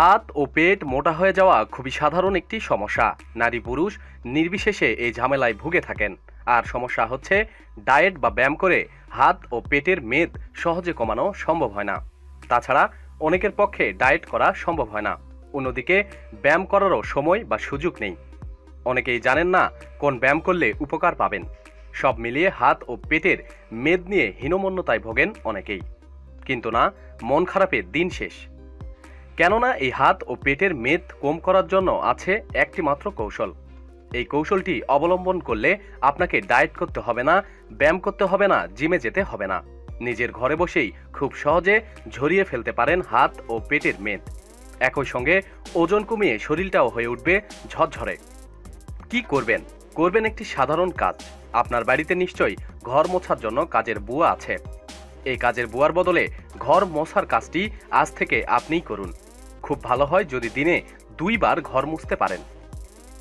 হাত ও পেট মোটা হয়ে যাওয়া খুবই সাধারণ একটি সমস্যা। নারী পুরুষ নির্বিশেষে এই ঝামেলায় ভুগে থাকেন। আর সমস্যা হচ্ছে ডায়েট বা ব্যায়াম করে হাত ও পেটের মেদ সহজে কমানো সম্ভব হয় না। তাছাড়া অনেকের পক্ষে ডায়েট করা সম্ভব হয় না, অন্যদিকে ব্যায়াম করারও সময় বা সুযোগ নেই। অনেকেই জানেন না কোন ব্যায়াম করলে উপকার পাবেন। সব মিলিয়ে হাত ও পেটের মেদ নিয়ে হীনমন্যতায় ভোগেন অনেকেই। কিন্তু না, মন খারাপের দিন শেষ। কেননা এই হাত ও পেটের মেদ কম করার জন্য আছে একটি মাত্র কৌশল। এই কৌশলটি অবলম্বন করলে আপনাকে ডায়েট করতে হবে না, ব্যায়াম করতে হবে না, জিমে যেতে হবে না। নিজের ঘরে বসেই খুব সহজে ঝরিয়ে ফেলতে পারেন হাত ও পেটের মেদ। একই সঙ্গে ওজন কমিয়ে শরীরটাও হয়ে উঠবে ঝরঝরে। কি করবেন? করবেন একটি সাধারণ কাজ। আপনার বাড়িতে নিশ্চয়ই ঘর মোছার জন্য কাজের বুয়া আছে। এই কাজের বুয়ার বদলে ঘর মোছার কাজটি আজ থেকে আপনিই করুন। খুব ভালো হয় যদি দিনে 2 বার ঘর মুছতে পারেন।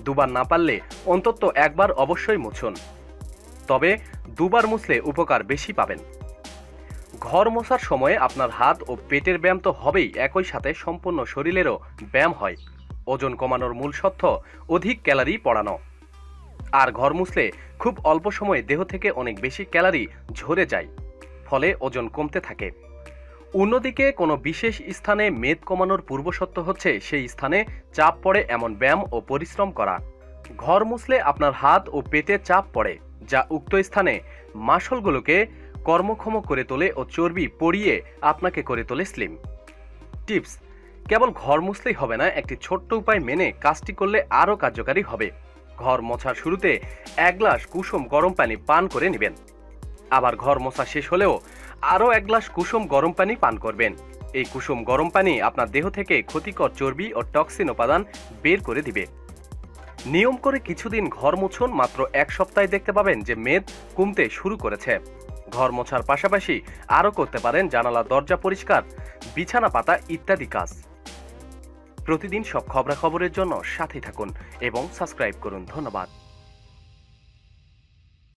2 বার না পারলে অন্তত 1 বার অবশ্যই মুছুন। তবে 2 বার মুছলে উপকার বেশি পাবেন। ঘর মোছার সময়ে আপনার হাত ও পেটের ব্যায়াম তো হবেই, একই সাথে সম্পূর্ণ শরীরেরও ব্যায়াম হয়। ওজন কমানোর মূল সত্য অধিক ক্যালোরি পোড়ানো। আর ঘর মুছলে খুব অল্প সময়ে দেহ থেকে অনেক বেশি ক্যালোরি ঝরে যায়, ফলে ওজন কমতে থাকে। অন্যদিকে কোনো বিশেষ স্থানে মেদ কমানোর পূর্বশর্ত হচ্ছে সেই স্থানে চাপ পড়ে এমন ব্যায়াম ও পরিশ্রম করা। ঘর মুছলে আপনার হাত ও পেটে চাপ পড়ে, যা উক্ত স্থানে মাসলগুলোকে কর্মক্ষম করে তোলে ও চর্বি পরিয়ে আপনাকে করে তোলে স্লিম। টিপস: কেবল ঘর মুছলেই হবে না, একটি ছোট্ট উপায় মেনে কাজটি করলে আরও কার্যকারী হবে। ঘর মোছার শুরুতে 1 গ্লাস কুসুম গরম পানি পান করে নেবেন। আবার ঘর মোছা শেষ হলেও আরও 1 গ্লাস কুসুম গরম পানি পান করবেন। এই কুসুম গরম পানি আপনার দেহ থেকে ক্ষতিকর চর্বি ও টক্সিন উপাদান বের করে দিবে। নিয়ম করে কিছুদিন ঘর মুছুন, মাত্র 1 সপ্তাহে দেখতে পাবেন যে মেদ কমতে শুরু করেছে। ঘর মোছার পাশাপাশি আরও করতে পারেন জানালা দরজা পরিষ্কার, বিছানা পাতা ইত্যাদি কাজ। প্রতিদিন সব খবরাখবরের জন্য সাথে থাকুন এবং সাবস্ক্রাইব করুন। ধন্যবাদ।